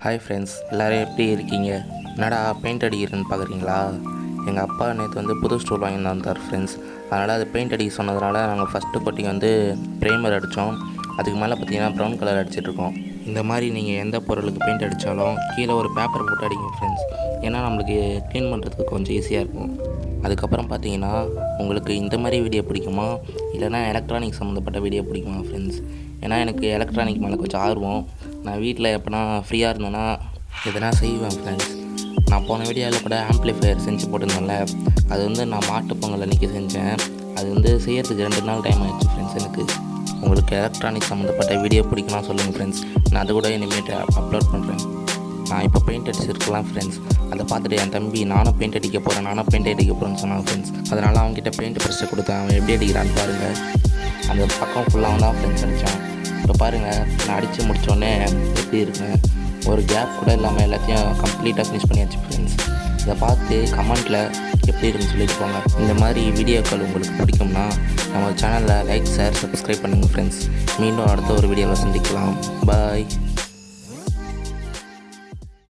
Hi friends, எல்லோரும் எப்படி இருக்கீங்க? என்னடா பெயிண்ட் அடிக்கிறேன்னு பார்க்குறீங்களா? எங்கள் அப்பா நேற்று புது ஸ்டூல் வாங்கி வந்தார் ஃப்ரெண்ட்ஸ். அதனால் அது பெயிண்ட் அடிக்க சொன்னதுனால நாங்கள் ஃபஸ்ட்டு கோட்டிங் ப்ரைமர் அடித்தோம். அதுக்கு மேலே பார்த்தீங்கன்னா ப்ரௌன் கலர் அடிச்சிட்ருக்கோம். இந்த மாதிரி நீங்கள் எந்த பொருளுக்கு பெயிண்ட் அடித்தாலும் கீழே ஒரு பேப்பர் போட்டு அடிங்க ஃப்ரெண்ட்ஸ். ஏன்னா நம்மளுக்கு க்ளீன் பண்ணுறதுக்கு கொஞ்சம் ஈஸியாக இருக்கும். அதுக்கப்புறம் பார்த்தீங்கன்னா உங்களுக்கு இந்த மாதிரி வீடியோ பிடிக்குமா, இல்லைனா எலக்ட்ரானிக் சம்மந்தப்பட்ட வீடியோ பிடிக்குமா ஃப்ரெண்ட்ஸ்? ஏன்னா எனக்கு எலக்ட்ரானிக் மேலே கொஞ்சம் ஆர்வம். நான் வீட்டில் எப்போனா ஃப்ரீயாக இருந்தேன்னா எதனா செய்வேன் ஃப்ரெண்ட்ஸ். நான் போன வீடியோவில் கூட ஆம்ப்ளிஃபையர் செஞ்சு போட்டிருந்தேன்ல, அது நான் மாட்டு பொங்கல் அன்றைக்கி செஞ்சேன். அது செய்யறதுக்கு 2 நாள் டைம் ஆகிடுச்சு ஃப்ரெண்ட்ஸ். எனக்கு உங்களுக்கு எலக்ட்ரானிக் சம்மந்தப்பட்ட வீடியோ பிடிக்கும்னா சொல்லுங்கள் ஃப்ரெண்ட்ஸ். நான் அது கூட இனிமேட்டு அப்லோட் பண்ணுறேன். நான் இப்போ பெயிண்ட் அடிச்சிருக்கலாம் ஃப்ரெண்ட்ஸ். அதை பார்த்துட்டு என் தம்பி நானும் பெயிண்ட் அடிக்க போகிறேன்னு சொன்னான் ஃப்ரெண்ட்ஸ். அதனால் அவங்ககிட்ட பெயிண்ட் ப்ரெஷ்ஷை கொடுத்தேன். அவன் எப்படி அடிக்கிறான்னு பாருங்கள். அந்த பக்கம் ஃபுல்லாக தான் ஃப்ரெண்ட்ஸ் அடித்தான். இப்போ பாருங்கள், நான் அடித்து முடித்தோடனே எப்படி இருக்குங்க, ஒரு கேப் கூட இல்லாமல் எல்லாத்தையும் கம்ப்ளீட்டாக ஃபினிஷ் பண்ணியாச்சு ஃப்ரெண்ட்ஸ். இதை பார்த்து கமெண்ட்டில் எப்படி இருக்குன்னு சொல்லிட்டு போங்க. இந்த மாதிரி வீடியோக்கள் உங்களுக்கு பிடிக்கும்னா நம்ம சேனலில் லைக், ஷேர், சப்ஸ்கிரைப் பண்ணுங்கள் ஃப்ரெண்ட்ஸ். மீண்டும் அடுத்த ஒரு வீடியோவில் சந்திக்கலாம். பாய்.